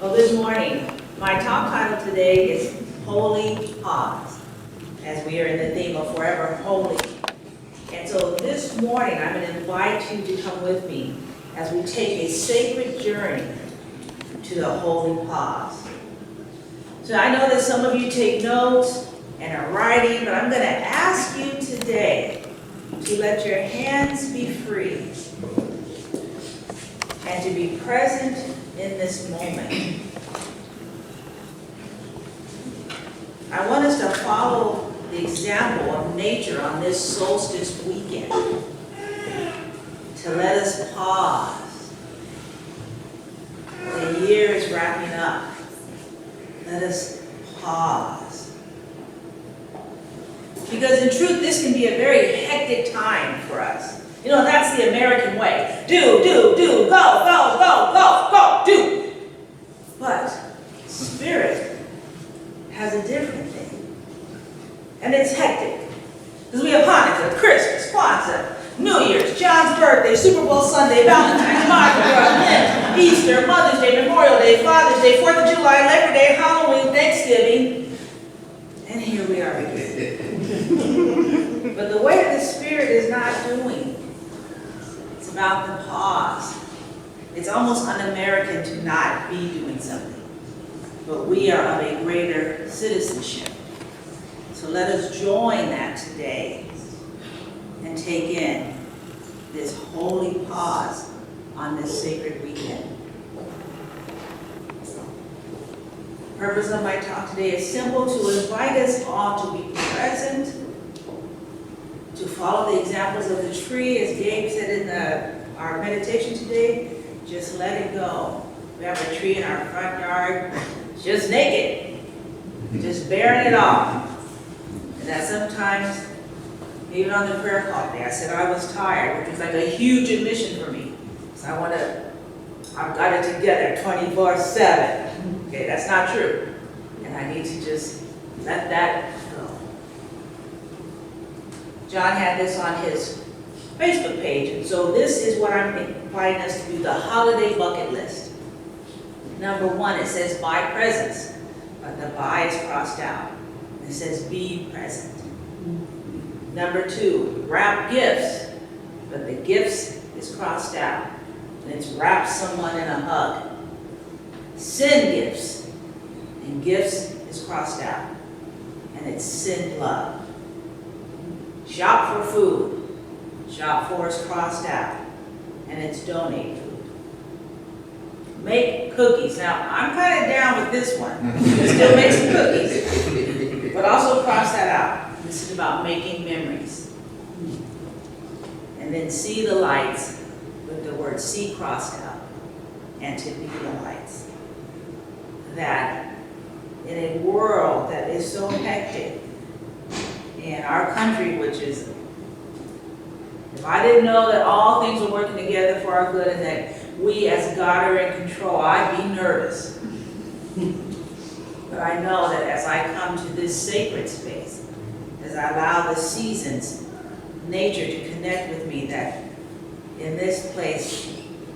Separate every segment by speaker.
Speaker 1: Well, good morning. My talk title today is Holy Pause, as we are in the theme of Forever Holy. And so this morning, I'm going to invite you to come with me as we take a sacred journey to the Holy Pause. So I know that some of you take notes and are writing, but I'm going to ask you today to let your hands be free and to be present in this moment. I want us to follow the example of nature on this solstice weekend, to let us pause. The year is wrapping up. Let us pause. Because in truth, this can be a very hectic time for us. You know, that's the American way. Do, go, do. But Spirit has a different thing. And it's hectic. Because we have Hanukkah, Christmas, Kwanzaa, New Year's, John's birthday, Super Bowl Sunday, Valentine's, Mardi Gras, Lent, Easter, Mother's Day, Memorial Day, Father's Day, 4th of July, Labor Day, Halloween, Thanksgiving. And here we are again. But the way the Spirit is not doing, it's about the pause. It's almost un-American to not be doing something. But we are of a greater citizenship. So let us join that today and take in this holy pause on this sacred weekend. The purpose of my talk today is simple: to invite us all to be present, to follow the examples of the tree, as Gabe said in our meditation today. Just let it go. We have a tree in our front yard, just naked, just bearing it all. And that sometimes, even on the prayer call today, I said I was tired, which was like a huge admission for me. So I've got it together 24/7. Okay, that's not true. And I need to just let that go. John had this on his Facebook page, and so this is what I'm inviting us to do, the holiday bucket list. Number 1, it says buy presents, but the buy is crossed out. It says be present. Number 2, wrap gifts, but the gifts is crossed out, and it's wrap someone in a hug. Send gifts, and gifts is crossed out, and it's send love. Shop for food. Shop for is crossed out, and it's donate food. Make cookies. Now, I'm kind of down with this one. Still make some cookies, but also cross that out. This is about making memories. And then see the lights with the word see crossed out, and to be the lights. That in a world that is so hectic, in our country, which is, if I didn't know that all things are working together for our good and that we as God are in control, I'd be nervous. But I know that as I come to this sacred space, as I allow the seasons, nature to connect with me, that in this place,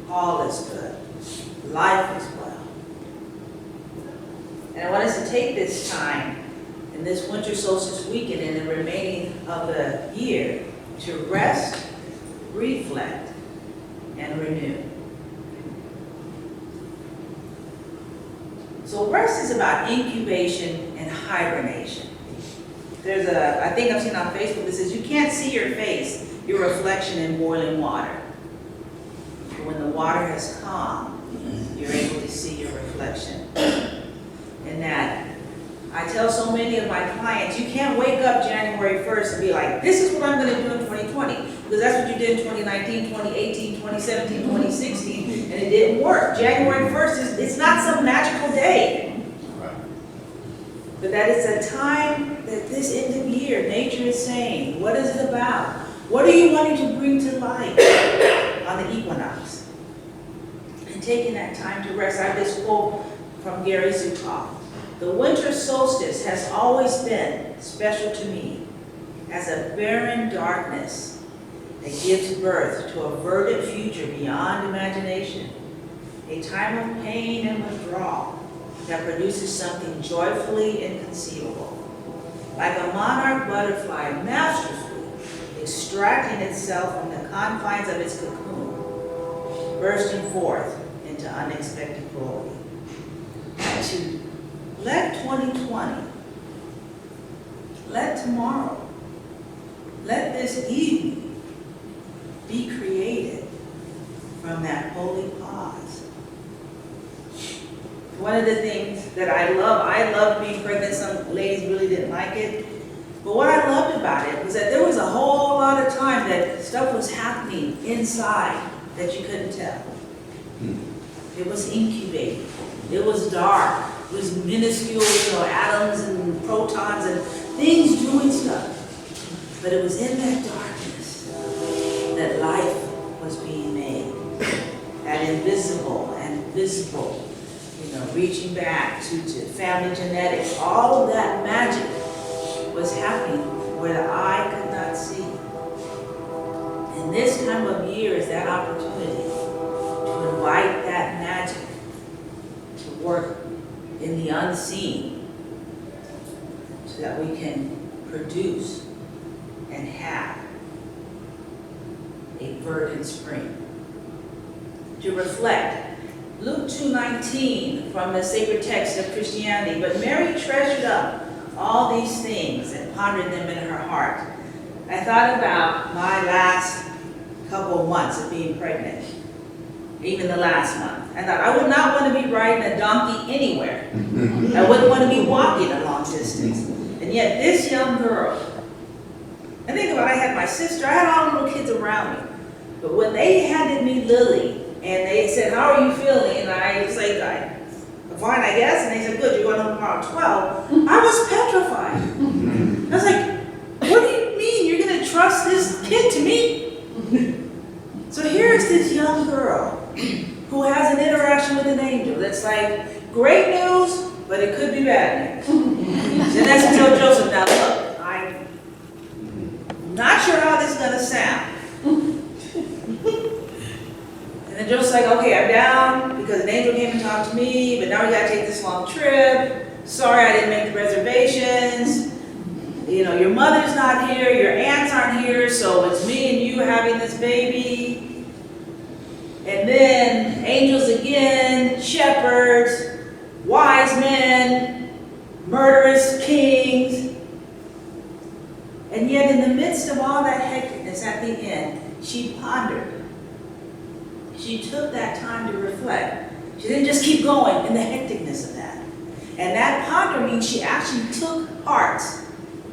Speaker 1: all is good. Life is well. And I want us to take this time in this winter solstice weekend and the remaining of the year to rest, reflect, and renew. So rest is about incubation and hibernation. There's I think I've seen on Facebook that says you can't see your face, your reflection in boiling water. But when the water has calmed, you're able to see your reflection. And that I tell so many of my clients, you can't wake up January 1st and be like, this is what I'm going to do in 2020. Because that's what you did in 2019, 2018, 2017, 2016, and it didn't work. January 1st it's not some magical day. But that is a time that this end of year, nature is saying, what is it about? What are you wanting to bring to light on the equinox? And taking that time to rest. I have this quote from Gary Zukav. The winter solstice has always been special to me as a barren darkness that gives birth to a verdant future beyond imagination, a time of pain and withdrawal, that produces something joyfully inconceivable. Like a monarch butterfly masterfully extracting itself from the confines of its cocoon, bursting forth into unexpected glory. And to let 2020, let tomorrow, let this evening be created from that holy pause. One of the things that I love being pregnant. Some ladies really didn't like it. But what I loved about it was that there was a whole lot of time that stuff was happening inside that you couldn't tell. It was incubating. It was dark. It was minuscule, atoms and protons and things doing stuff. But it was in that darkness that life was being made. That invisible and visible, reaching back to family genetics. All of that magic was happening where the eye could not see. And this time of year is that opportunity to invite that magic to work in the unseen so that we can produce and have a verdant spring. To reflect, Luke 2:19 from the sacred text of Christianity, but Mary treasured up all these things and pondered them in her heart. I thought about my last couple of months of being pregnant, even the last month. I thought I would not want to be riding a donkey anywhere. I wouldn't want to be walking a long distance. And yet this young girl, I think about, I had my sister, I had all the little kids around me. But when they handed me Lily, and they said, how are you feeling? And I was like, I'm fine, I guess. And they said, good, you're going home tomorrow at 12. I was petrified. I was like, what do you mean you're going to trust this kid to me? So here's this young girl who has an interaction with an angel that's like, great news, but it could be bad news. And that's to tell Joseph, now look, I'm not sure how this is going to sound. And then Joseph's like, okay, I'm down because an angel came and talked to me, but now we got to take this long trip. Sorry, I didn't make the reservations. Your mother's not here, your aunts aren't here, so it's me and you having this baby. And then angels again, shepherds, wise men, murderous kings. And yet in the midst of all that hecticness at the end, she pondered. She took that time to reflect. She didn't just keep going in the hecticness of that. And that ponder means she actually took parts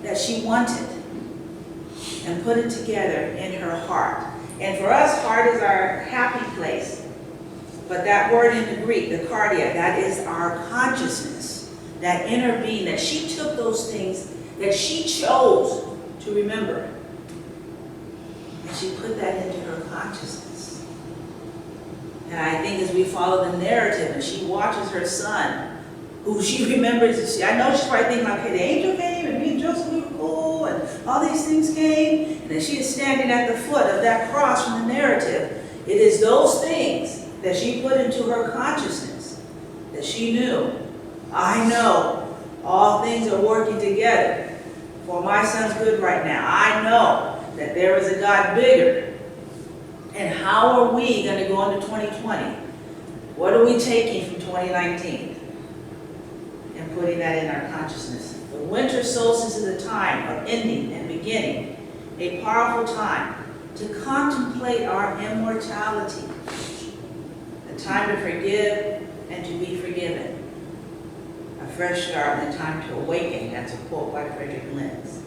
Speaker 1: that she wanted and put it together in her heart. And for us, heart is our happy place. But that word in the Greek, the cardia, that is our consciousness, that inner being, that she took those things that she chose to remember. And she put that into her consciousness. And I think as we follow the narrative and she watches her son, who she remembers, I know she's probably thinking, okay, the angel came and me and Joseph, we were cool, and all these things came. And then she is standing at the foot of that cross from the narrative. It is those things that she put into her consciousness that she knew. I know all things are working together for my son's good right now. I know that there is a God bigger. And how are we going to go into 2020? What are we taking from 2019 and putting that in our consciousness? The winter solstice is a time of ending and beginning, a powerful time to contemplate our immortality, a time to forgive and to be forgiven, a fresh start and a time to awaken. That's a quote by Frederick Lenz.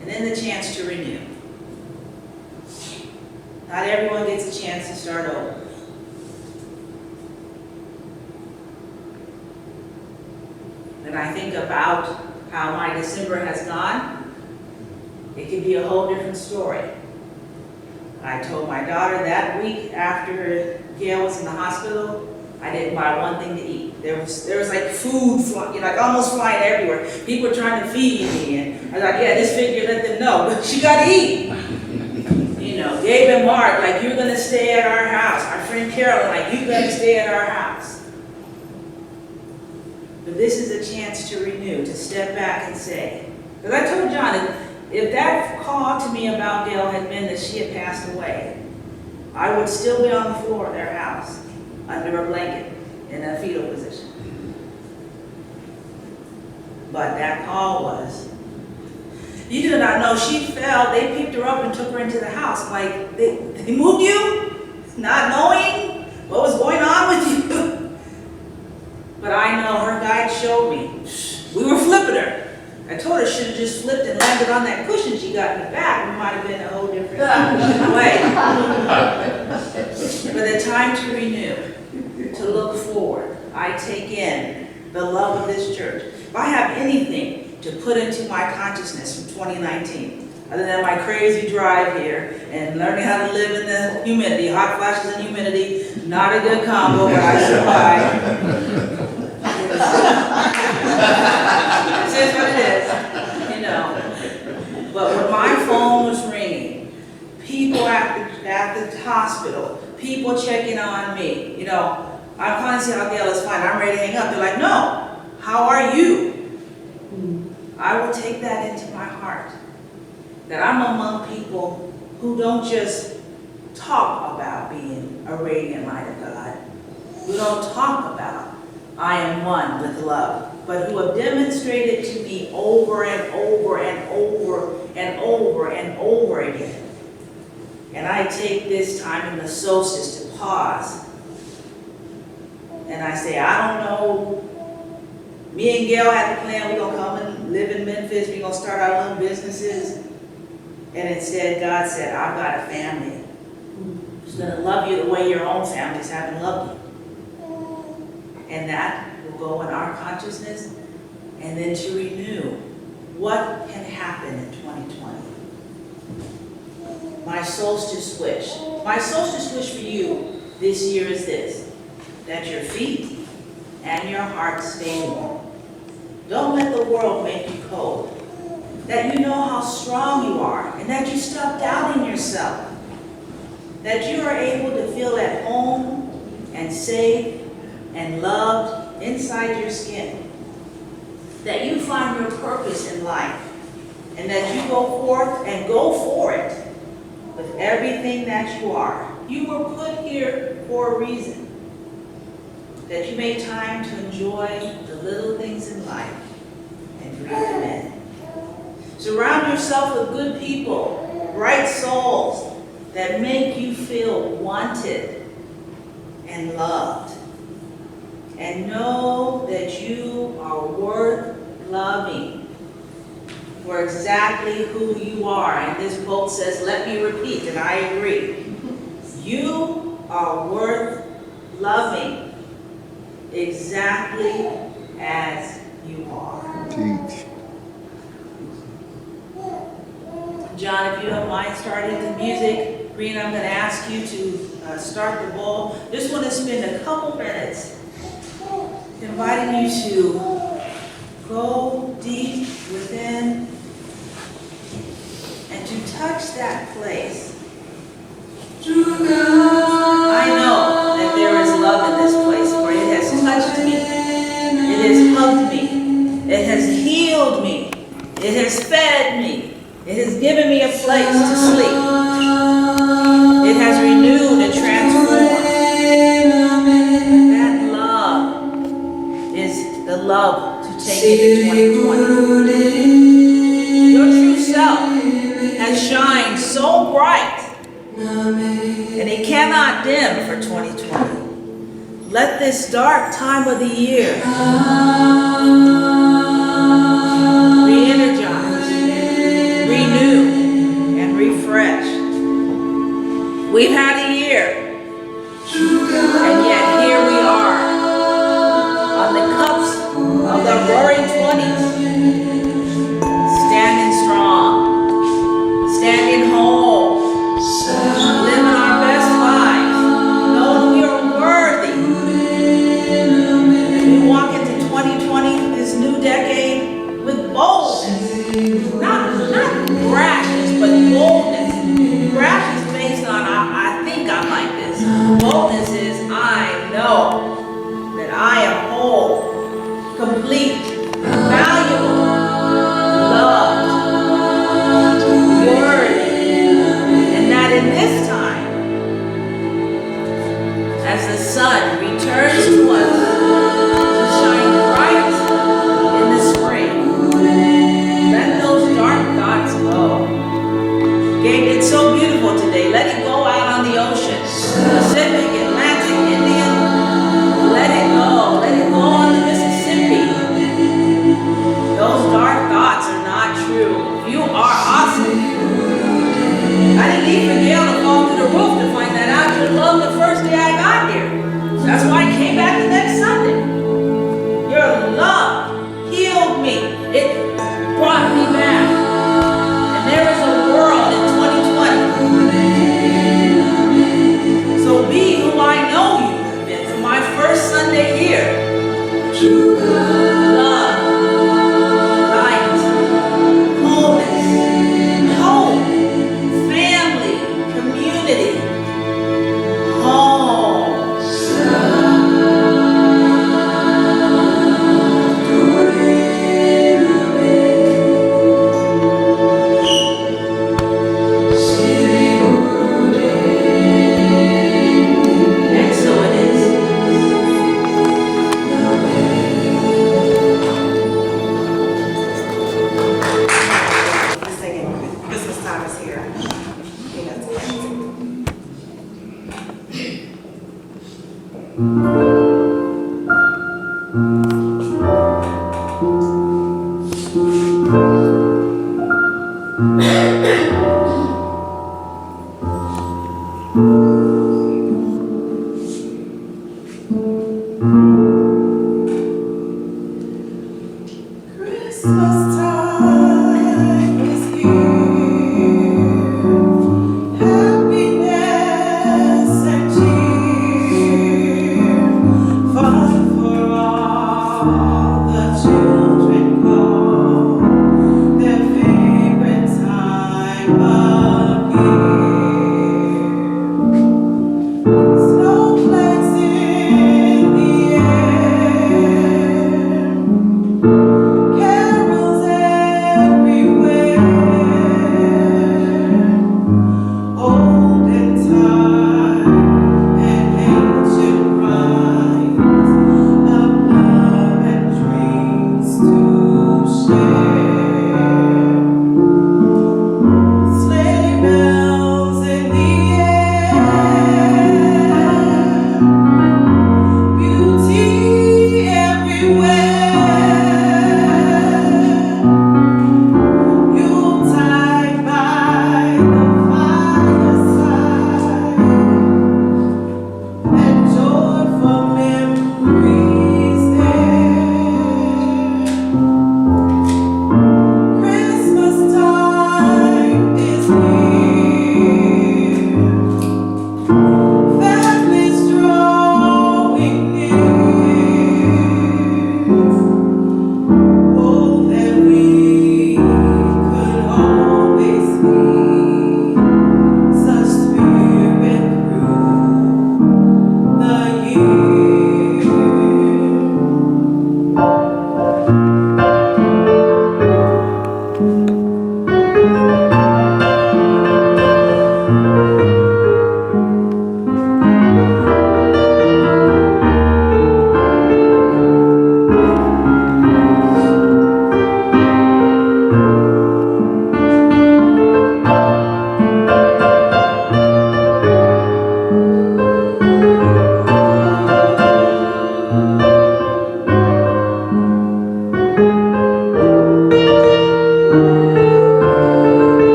Speaker 1: And then the chance to renew. Not everyone gets a chance to start over. When I think about how my December has gone, it could be a whole different story. I told my daughter that week after Gail was in the hospital, I didn't buy one thing to eat. There was like food, like almost flying everywhere. People were trying to feed me, and I was like, yeah, just figure, let them know, but she got to eat. Gabe and Mark, like, you're going to stay at our house. Our friend Carolyn, like, you're going to stay at our house. But this is a chance to renew, to step back and say, because I told John, if that call to me about Gail had been that she had passed away, I would still be on the floor of their house, under a blanket, in a fetal position. But that call was, you do not know, she fell, they picked her up and took her into the house. Like, they moved you, not knowing what was going on with you. But I know her guide showed me. We were flipping her. I told her she should have just flipped and landed on that cushion she got in the back. It might have been a whole different way. But the time to renew, to look forward. I take in the love of this church. If I have anything to put into my consciousness from 2019, other than my crazy drive here and learning how to live in the humidity, hot flashes and humidity, not a good combo, but I survived. This is what it is, you know. But when my phone was ringing, people at the hospital, people checking on me, you know, I'm calling to say, oh, Gail, it's fine, I'm ready to hang up. They're like, no, how are you? I will take that into my heart, that I'm among people who don't just talk about being a radiant light of God, who don't talk about I am one with love, but who have demonstrated to me over and over and over and over and over again. And I take this time in the solstice to pause. And I say, I don't know. Me and Gail had the plan, we're going to come and live in Memphis, we're going to start our own businesses. And instead, God said, I've got a family who's going to love you the way your own families haven't loved you. And that will go in our consciousness. And then to renew, what can happen in 2020? My solstice wish. My solstice wish for you this year is this, that your feet and your heart stay warm. Don't let the world make you cold. That you know how strong you are, and that you stop doubting yourself. That you are able to feel at home and safe and loved inside your skin. That you find your purpose in life, and that you go forth and go for it with everything that you are. You were put here for a reason. That you make time to enjoy the little things in life and breathe them in. Surround yourself with good people, bright souls that make you feel wanted and loved. And know that you are worth loving for exactly who you are. And this quote says, let me repeat, and I agree. You are worth loving exactly as you are.
Speaker 2: Teach.
Speaker 1: John, if you don't mind starting the music, Rena, I'm going to ask you to start the bowl. Just want to spend a couple minutes inviting you to go deep within and to touch that place. I know that there is love in this place, for it has touched me, it has hugged me, it has healed me, it has fed me, it has given me a place to sleep, it has renewed and transformed. That love is the love to take into 2020. Your true self has shined so bright, and it cannot dim for 2020. Let this dark time of the year re-energize, renew, and refresh. We've had a year, and yet here we are on the cups of the roaring 20s, standing strong, standing whole, living our best lives, knowing we are worthy. As we walk into 2020, this new decade, with boldness, not brashness, but boldness. Brash is based on I think I'm like this. Boldness is I go today. Let it go out on the ocean. Pacific, Atlantic, Indian. Let it go. Let it go on the Mississippi. Those dark thoughts are not true. You are awesome. I didn't need for Gail to fall through the roof to find that out. You loved the first day I got here. That's why I came back the next Sunday. Your love healed me. It brought me back. And there is a world in 2020. So be who I know you have been from my first Sunday here. Love, light, wholeness, hope, family, community, home. And so it is.
Speaker 2: We're singing Christmas time is here. I think that's it. Christmas time is here, happiness and cheer, fun for all the children call their favorite time of year.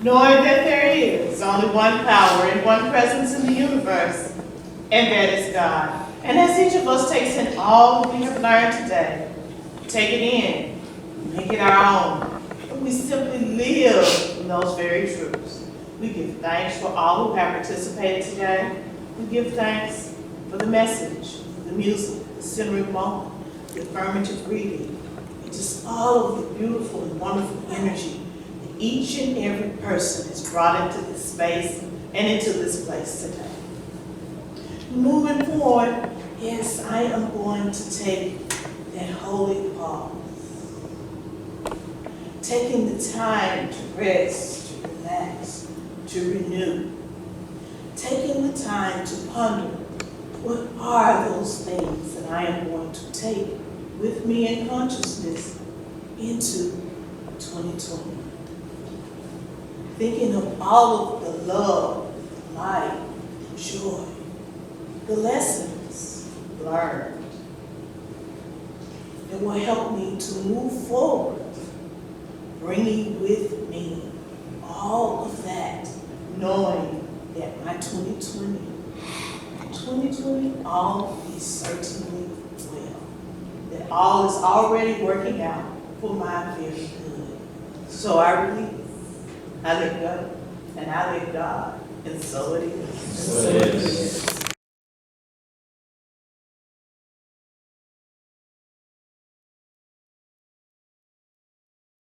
Speaker 3: knowing that there is only one power and one presence in the universe, and that is God. And as each of us takes in all that we have learned today, take it in, make it our own, and we simply live in those very truths. We give thanks for all who have participated today. We give thanks for the message, the music, the centering moment, the affirmative reading, and just all of the beautiful and wonderful energy that each and every person has brought into this space and into this place today. Moving forward, yes, I am going to take that holy pause. Taking the time to rest, to relax, to renew. Taking the time to ponder, what are those things that I am going to take with me in consciousness into 2020? Thinking of all of the love, the light, the joy, the lessons learned that will help me to move forward, bringing with me all of that, knowing that my 2020, all is certainly well, that all is already working out for my very good. So I release, I let go, and I let God, and so it is.
Speaker 4: So it is.